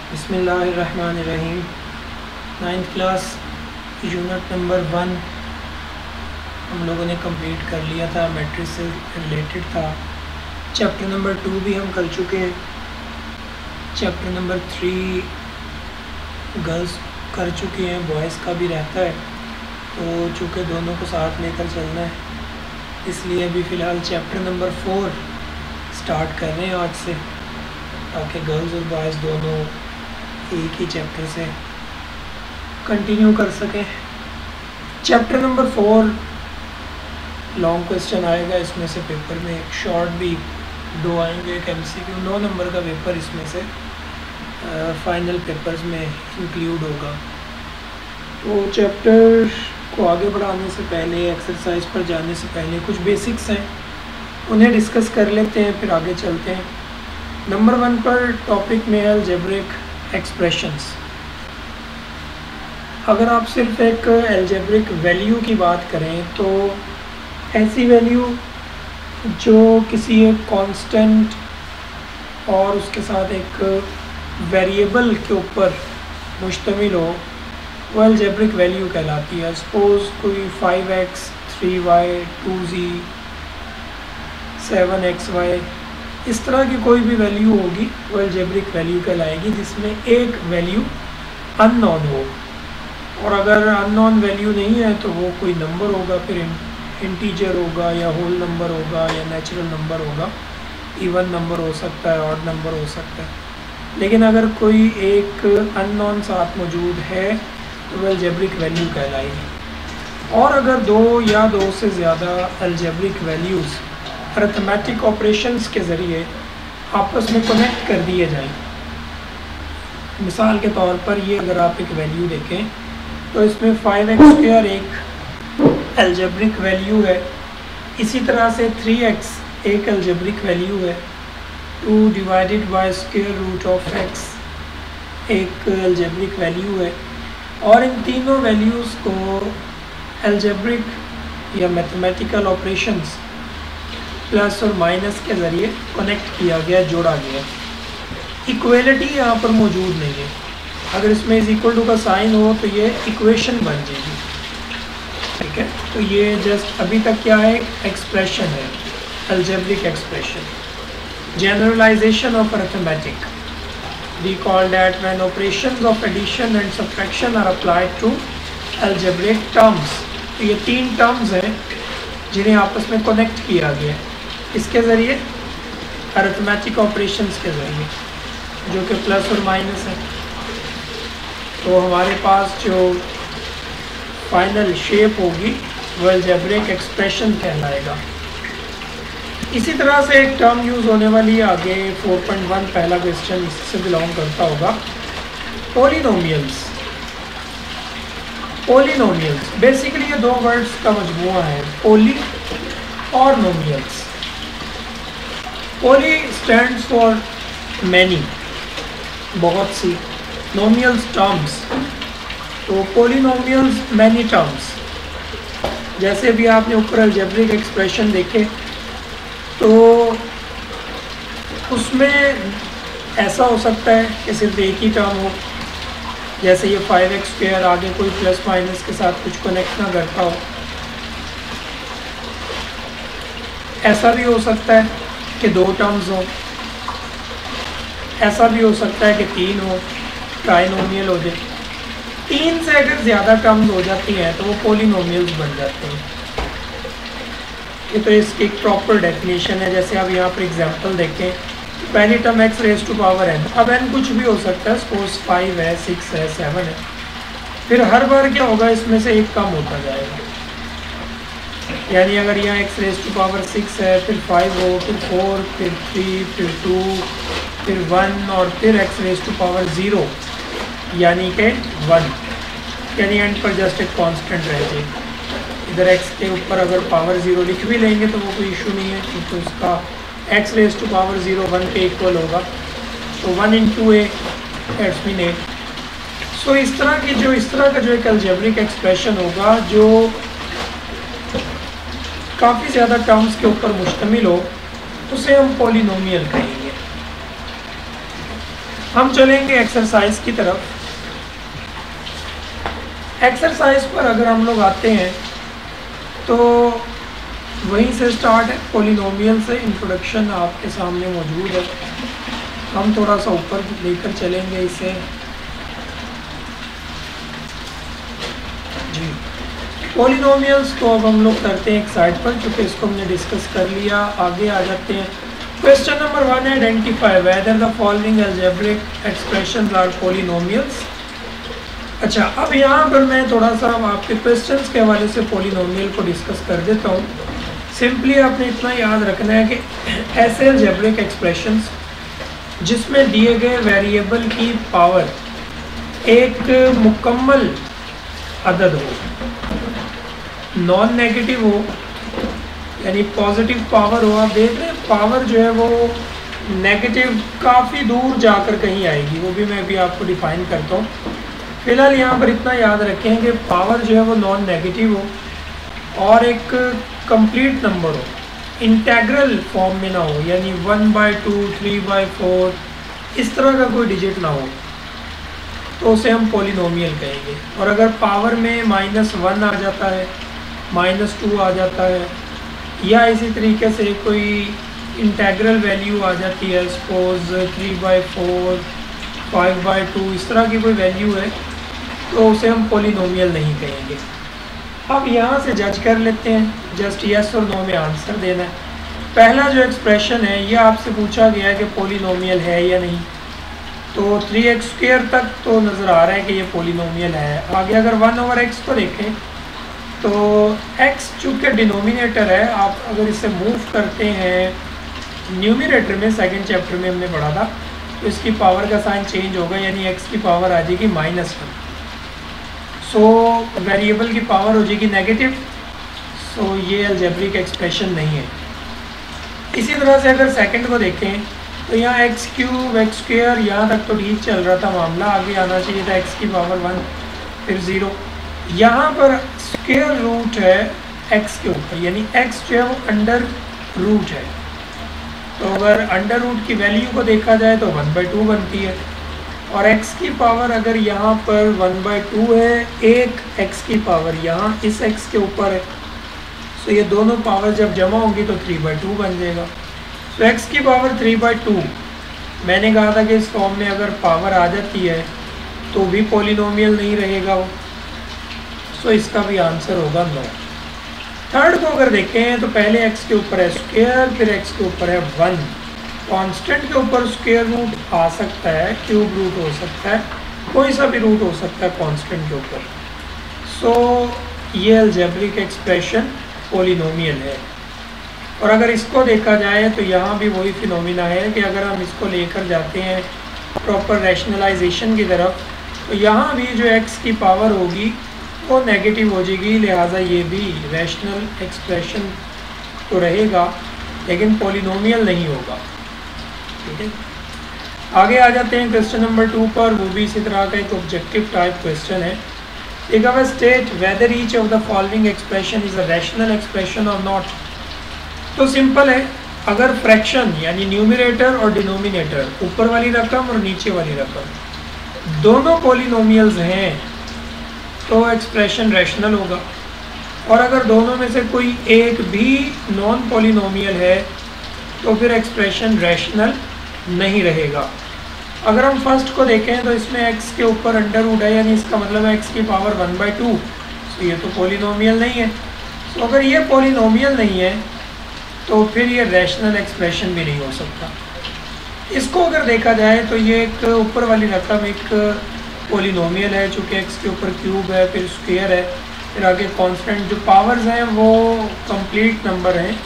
बिस्मिल्लाहिर्रहमानिर्रहीम। 9th class unit number 1 हम लोगों ने कंप्लीट कर लिया था, मैट्रिक्स से रिलेटेड था। चैप्टर नंबर 2 भी हम कर चुके हैं। चैप्टर नंबर 3 गर्ल्स कर चुके हैं, बॉयज़ का भी रहता है, तो चूँकि दोनों को साथ लेकर चलना है इसलिए अभी फ़िलहाल चैप्टर नंबर 4 स्टार्ट कर रहे हैं आज से, ताकि गर्ल्स और बॉयज़ दोनों एक ही चैप्टर से कंटिन्यू कर सकें। चैप्टर नंबर 4 लॉन्ग क्वेश्चन आएगा इसमें से, पेपर में एक शॉर्ट भी 2 आएंगे, एक MCQ 9 नंबर का पेपर इसमें से फाइनल पेपर्स में इंक्लूड होगा। तो चैप्टर को आगे बढ़ाने से पहले, एक्सरसाइज पर जाने से पहले कुछ बेसिक्स हैं उन्हें डिस्कस कर लेते हैं, फिर आगे चलते हैं। नंबर 1 पर टॉपिक में अलजेब्रिक एक्सप्रेशंस। अगर आप सिर्फ एक अलजेब्रिक वैल्यू की बात करें तो ऐसी वैल्यू जो किसी एक कांस्टेंट और उसके साथ एक वेरिएबल के ऊपर मुश्तमिल हो, वो अलजेब्रिक वैल्यू कहलाती है। सपोज़ कोई 5x 3y 2z 7xy इस तरह की कोई भी वैल्यू होगी वो अलजेब्रिक वैल्यू कहलाएगी, जिसमें एक वैल्यू अननोन हो। और अगर अननोन वैल्यू नहीं है तो वो कोई नंबर होगा, फिर इंटीजर होगा या होल नंबर होगा या नेचुरल नंबर होगा, इवन नंबर हो सकता है, ऑड नंबर हो सकता है। लेकिन अगर कोई एक अननोन साथ मौजूद है तो वह अलजेब्रिक वैल्यू कहलाएगी। और अगर 2 या 2 से ज़्यादा अलजेब्रिक वैल्यूज़ अरिथमेटिक ऑपरेशंस के ज़रिए आपस में कनेक्ट कर दिए जाएं, मिसाल के तौर पर ये अगर आप एक वैल्यू देखें तो इसमें 5x² एक अलजेब्रिक वैल्यू है, इसी तरह से 3x एक अलजेब्रिक वैल्यू है, 2 divided by square root of x एक अलजेब्रिक वैल्यू है। और इन तीनों वैल्यूज़ को अलजेब्रिक या मैथमेटिकल ऑपरेशंस प्लस और माइनस के ज़रिए कनेक्ट किया गया, जोड़ा गया। इक्वलिटी यहाँ पर मौजूद नहीं है। अगर इसमें इज इक्वल टू का साइन हो तो ये इक्वेशन बन जाएगी, ठीक है। तो ये जस्ट अभी तक क्या है, एक्सप्रेशन है, algebraic expression. Generalisation of arithmetic, we call that when operations of addition and subtraction are applied to algebraic terms। तो ये 3 टर्म्स हैं जिन्हें आपस में कनेक्ट किया गया इसके ज़रिए, अरिथमेटिक ऑपरेशंस के ज़रिए, जो कि प्लस और माइनस है। तो हमारे पास जो फाइनल शेप होगी वो अलजेब्रिक एक्सप्रेशन कहलाएगा। इसी तरह से एक टर्म यूज़ होने वाली है आगे 4.1 पहला क्वेश्चन इससे बिलोंग करता होगा, पॉलिनोमियल्स। पॉलिनोमियल्स बेसिकली ये 2 वर्ड्स का मजमूआ है, पोली और नोमियल्स। पोली स्टैंड्स फॉर मैनी, बहुत सी, नोमियल्स टर्म्स। तो पॉलिनोमियल्स मैनी टर्म्स। जैसे भी आपने ऊपर अलजेब्रिक एक्सप्रेशन देखे तो उसमें ऐसा हो सकता है कि सिर्फ एक ही टर्म हो, जैसे ये 5x² आगे कोई प्लस माइनस के साथ कुछ कनेक्ट ना करता हो। ऐसा भी हो सकता है कि 2 टर्म्स हो, ऐसा भी हो सकता है कि 3 हो, ट्राइनोमियल हो जाए। 3 से अगर ज़्यादा टर्म्स हो जाती हैं तो वो पॉलिनोमियल्स बन जाते हैं। ये तो इसकी एक प्रॉपर डेफिनेशन है। जैसे आप यहाँ पर एग्जांपल देखें, पहली term x raise to power n, अब n कुछ भी हो सकता है, सपोज 5 है, 6 है, 7 है, फिर हर बार क्या होगा, इसमें से एक कम होता जाएगा। यानी अगर यहाँ x रेज़ टू पावर 6 है, फिर 5 हो, फिर 4, फिर 3, फिर 2, फिर 1 और फिर x रेज़ टू पावर 0 यानी कि 1, यानी एंड पर जस्ट एक कांस्टेंट रह जाएगी। इधर x के ऊपर अगर पावर 0 लिख भी लेंगे तो वो कोई इशू नहीं है, क्योंकि उसका x रेज़ टू पावर 0 1 के इक्वल होगा। तो 1 into a दैट्स मीन 8। सो इस तरह का जो एक अलजेब्रिक एक्सप्रेशन होगा जो काफ़ी ज़्यादा टर्म्स के ऊपर मुश्तमिल हो, उसे हम पॉलिनोमियल कहेंगे। हम चलेंगे एक्सरसाइज की तरफ। एक्सरसाइज पर अगर हम लोग आते हैं तो वहीं से स्टार्ट है, पॉलिनोमियल से इंट्रोडक्शन आपके सामने मौजूद है। हम थोड़ा सा ऊपर लेकर चलेंगे इसे जी। पॉलिनोमियल्स को अब हम लोग करते हैं एक साइड पर, क्योंकि इसको हमने डिस्कस कर लिया। आगे आ जाते हैं। क्वेश्चन नंबर 1 है, identify whether the following algebraic expressions are polynomials. अच्छा, अब यहाँ पर मैं थोड़ा सा आपके क्वेश्चंस के हवाले से पॉलिनोमियल को डिस्कस कर देता हूँ। सिंपली आपने इतना याद रखना है कि ऐसे अलजेब्रिक एक्सप्रेशंस जिसमें दिए गए वेरिएबल की पावर एक मुकम्मल अदद हो, नॉन नेगेटिव हो, यानी पॉजिटिव पावर हो। आप देख रहे हैं पावर जो है वो नेगेटिव काफ़ी दूर जाकर कहीं आएगी, वो भी मैं अभी आपको डिफाइन करता हूँ। फिलहाल यहाँ पर इतना याद रखें कि पावर जो है वो नॉन नेगेटिव हो और एक कंप्लीट नंबर हो, इंटेग्रल फॉर्म में ना हो, यानी 1/2, 3/4 इस तरह का कोई डिजिट ना हो, तो उसे हम पॉलिनोमियल कहेंगे। और अगर पावर में -1 आ जाता है, -2 आ जाता है, या इसी तरीके से कोई इंटेग्रल वैल्यू आ जाती है, सपोज 3/4, 5/2 इस तरह की कोई वैल्यू है, तो उसे हम पॉलिनोमियल नहीं कहेंगे। अब यहाँ से जज कर लेते हैं, जस्ट यस और नो में आंसर देना है। पहला जो एक्सप्रेशन है ये आपसे पूछा गया है कि पॉलिनोमियल है या नहीं, तो 3x² तक तो नज़र आ रहा है कि ये पॉलिनोमियल है। आगे अगर 1/x को देखें तो x चूँकि डिनोमिनेटर है, आप अगर इसे मूव करते हैं न्यूमरेटर में, सेकंड चैप्टर में हमने पढ़ा था, तो इसकी पावर का साइन चेंज होगा, यानी x की पावर आ जाएगी -1। सो वेरिएबल की पावर हो जाएगी नेगेटिव। सो ये अलजेब्रिक एक्सप्रेशन नहीं है। इसी तरह से अगर सेकंड को देखें तो यहाँ x³ x² यहाँ तक तो ठीक चल रहा था मामला, आगे आना चाहिए था x की पावर 1 फिर 0। यहाँ पर स्क्वायर रूट है x के ऊपर, यानी x जो है वो अंडर रूट है, तो अगर अंडर रूट की वैल्यू को देखा जाए तो 1/2 बनती है। और x की पावर अगर यहाँ पर 1/2 है, एक x की पावर यहाँ इस x के ऊपर है, तो ये दोनों पावर जब जमा होंगी तो 3/2 बन जाएगा। तो x की पावर 3/2, मैंने कहा था कि इस फॉर्म में अगर पावर आ जाती है तो भी पॉलिनोमियल नहीं रहेगा वो, सो इसका भी आंसर होगा नो। थर्ड को अगर देखें तो पहले x के ऊपर है स्क्वायर, फिर x के ऊपर है 1, कांस्टेंट के ऊपर स्क्वायर रूट आ सकता है, क्यूब रूट हो सकता है, कोई सा भी रूट हो सकता है कांस्टेंट के ऊपर। सो ये अलजेब्रिक एक्सप्रेशन पॉलिनोमियल है। और अगर इसको देखा जाए तो यहाँ भी वही फिनोमिना है कि अगर हम इसको लेकर जाते हैं प्रॉपर रैशनलाइजेशन की तरफ, तो यहाँ भी जो x की पावर होगी वो नेगेटिव हो जाएगी, लिहाजा ये भी रैशनल एक्सप्रेशन तो रहेगा लेकिन पॉलिनोमियल नहीं होगा। ठीक है, आगे आ जाते हैं क्वेश्चन नंबर 2 पर। वो भी इसी तरह का एक ऑब्जेक्टिव टाइप क्वेश्चन है। एक अब state whether each of the following expression is a rational expression और नॉट। तो सिंपल है, अगर फ्रैक्शन यानी न्यूमरेटर और डिनोमिनेटर, ऊपर वाली रकम और नीचे वाली रकम दोनों पॉलिनोमियल्स हैं तो एक्सप्रेशन रैशनल होगा। और अगर दोनों में से कोई एक भी नॉन पॉलिनोमियल है तो फिर एक्सप्रेशन रैशनल नहीं रहेगा। अगर हम फर्स्ट को देखें तो इसमें x के ऊपर अंडर रूट है, यानी इसका मतलब है x की पावर 1/2, तो ये तो पॉलिनोमियल नहीं है। तो अगर ये पॉलिनोमियल नहीं है तो फिर ये रैशनल एक्सप्रेशन भी नहीं हो सकता। इसको अगर देखा जाए तो ये एक ऊपर वाली रकम एक पॉलिनोमियल है, चूँकि x के ऊपर क्यूब है, फिर स्क्वायर है, फिर आगे कांस्टेंट। जो पावर्स हैं वो कंप्लीट नंबर हैं,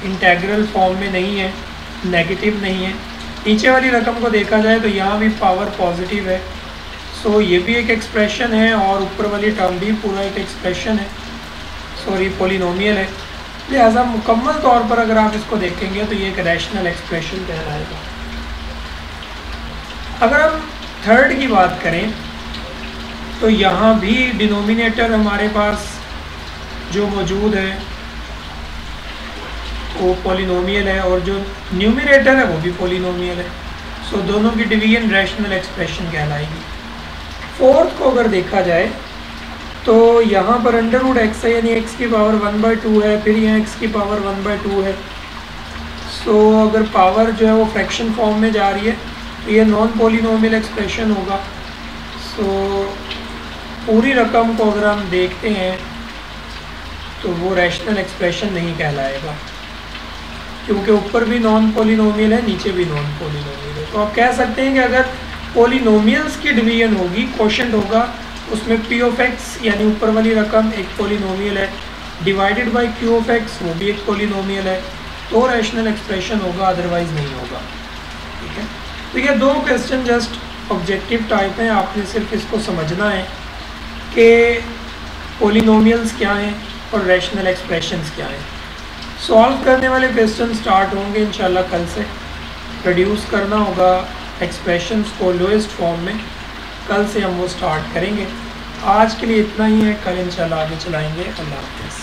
इंटेग्रल फॉर्म में नहीं है, नेगेटिव नहीं है। नीचे वाली रकम को देखा जाए तो यहाँ भी पावर पॉजिटिव है, सो ये भी एक एक्सप्रेशन है, और ऊपर वाली टर्म भी पूरा एक एक्सप्रेशन है, सॉरी पॉलिनोमियल है। लिहाजा मुकम्मल तौर पर अगर आप इसको देखेंगे तो ये एक रैशनल एक्सप्रेशन कहलाएगा। अगर हम थर्ड की बात करें तो यहाँ भी डिनोमिनेटर हमारे पास जो मौजूद है वो पॉलिनोमियल है, और जो न्यूमरेटर है वो भी पॉलिनोमियल है। सो दोनों की डिवीजन रैशनल एक्सप्रेशन कहलाएगी। फोर्थ को अगर देखा जाए तो यहाँ पर अंडर रूट एक्स है, यानी एक्स की पावर 1/2 है, फिर यहाँ एक्स की पावर 1/2 है। सो अगर पावर जो है वो फ्रैक्शन फॉर्म में जा रही है तो ये नॉन पॉलिनोमियल एक्सप्रेशन होगा। सो पूरी रकम को अगर हम देखते हैं तो वो रैशनल एक्सप्रेशन नहीं कहलाएगा, क्योंकि ऊपर भी नॉन पॉलिनोमियल है, नीचे भी नॉन पॉलिनोमियल है। तो आप कह सकते हैं कि अगर पॉलिनोमियल्स की डिवीजन होगी, क्वोशंट होगा, उसमें पी ऑफ एक्स यानी ऊपर वाली रकम एक पॉलिनोमियल है, divided by Q of x वो भी एक पॉलिनोमियल है, तो रैशनल एक्सप्रेशन होगा, अदरवाइज नहीं होगा। ठीक है, तो ये दो क्वेश्चन जस्ट ऑब्जेक्टिव टाइप हैं, आपने सिर्फ इसको समझना है कि पॉलिनोमियल्स क्या हैं और रैशनल एक्सप्रेशंस क्या हैं। सॉल्व करने वाले क्वेश्चन स्टार्ट होंगे इंशाल्लाह कल से। प्रोड्यूस करना होगा एक्सप्रेशंस को लोएस्ट फॉर्म में, कल से हम वो स्टार्ट करेंगे। आज के लिए इतना ही है, कल इंशाल्लाह आगे चलाएंगे। अल्लाह हाफ़िज़।